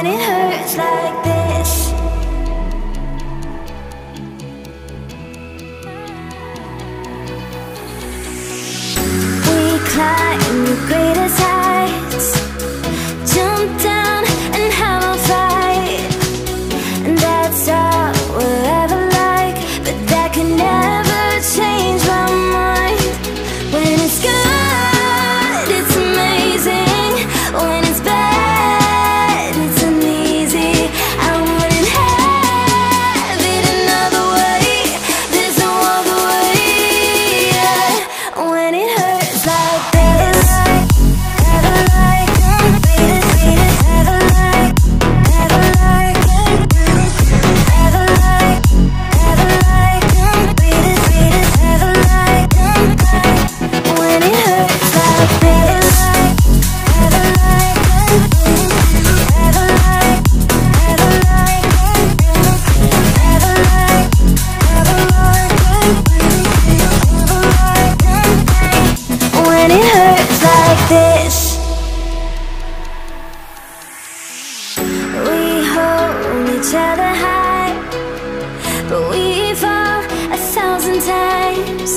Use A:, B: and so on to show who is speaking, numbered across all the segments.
A: when it hurts like this. We climb the greatest heights, jump down and have a fight, and that's all we'll ever like, but that can never change my mind. When it's good, it's amazing. When it's bad, it's uneasy. I wouldn't have it another way. There's no other way. Yeah. When it hurts like this, ever like, beat it, ever like, ever like, ever like, ever like, beat it, ever like, when it hurts like this, ever like, ever like, ever like, ever like, ever like, when it hurts like this. We hold each other high, but we fall 1,000 times.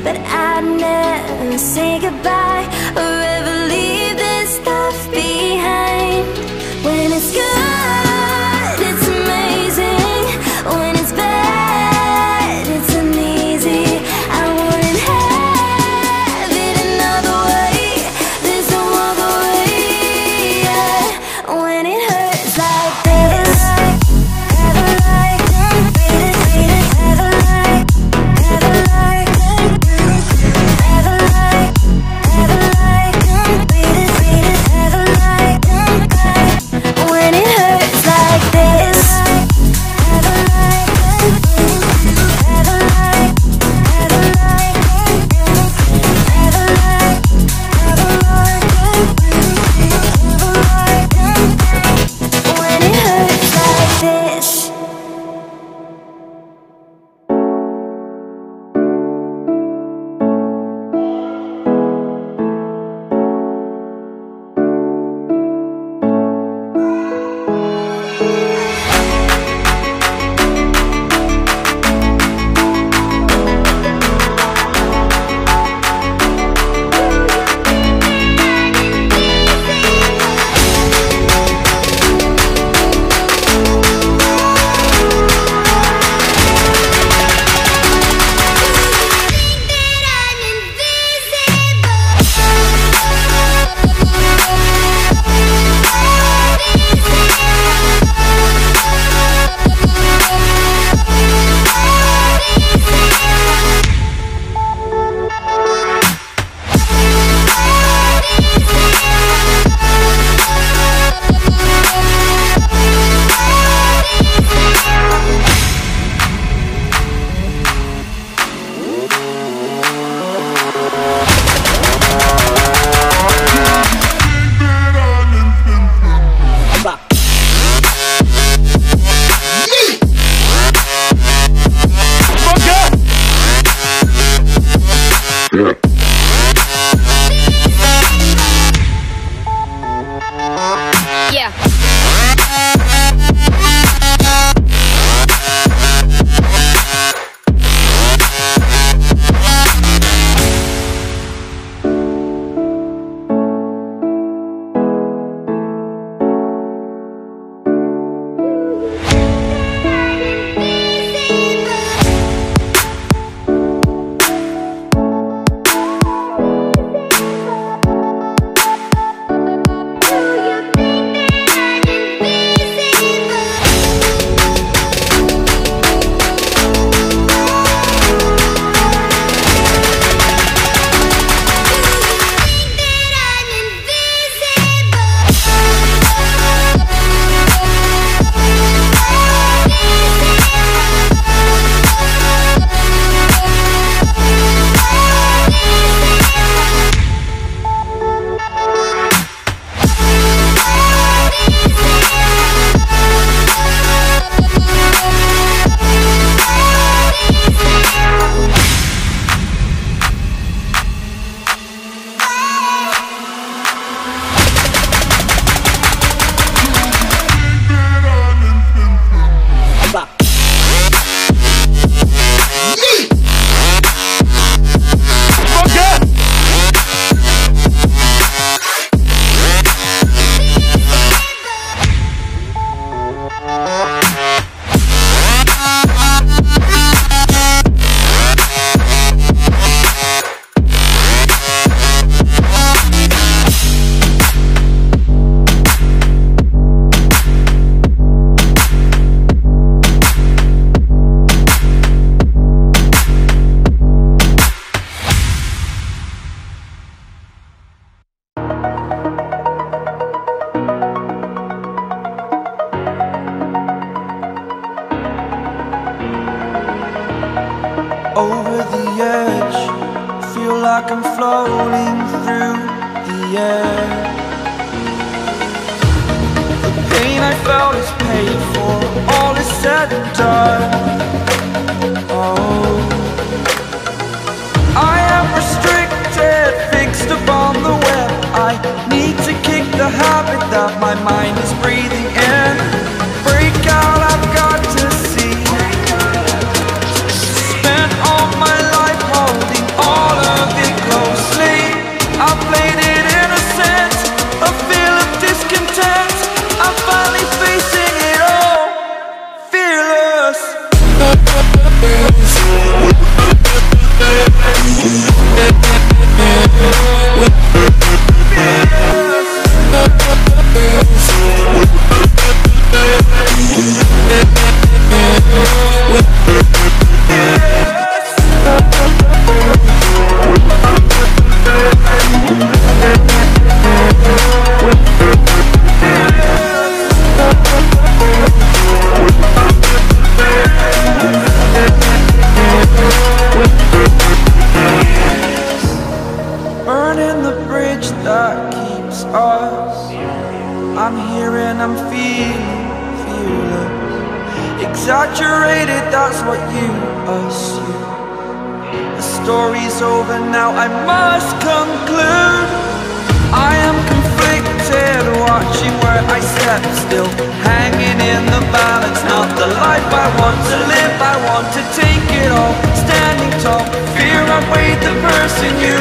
A: But I'd never say goodbye or ever leave this stuff behind. When it's good, it's amazing. When it's bad, it's uneasy. I wouldn't have it another way. There's no other way. Yeah. When it hurts like this, ever like, beat it, ever like, ever like, ever like, ever
B: over the edge. Feel like I'm floating through the air. The pain I felt is paid for, all is said and done. Oh, I am restricted, fixed upon the web. I need to kick the habit that my mind is breathing in. Break out, I've got to see. Spent all my life holding all of it closely. I played it innocent, a feel of discontent. I'm finally facing it all, fearless. Burning the bridge that keeps us. I'm here and I'm feeling fearless. Exaggerated, that's what you assume. The story's over now, I must conclude. I am conflicted, watching where I step still, hanging in the balance. Not the life I want to live, I want to take it all. Standing tall, fear I weighed the person you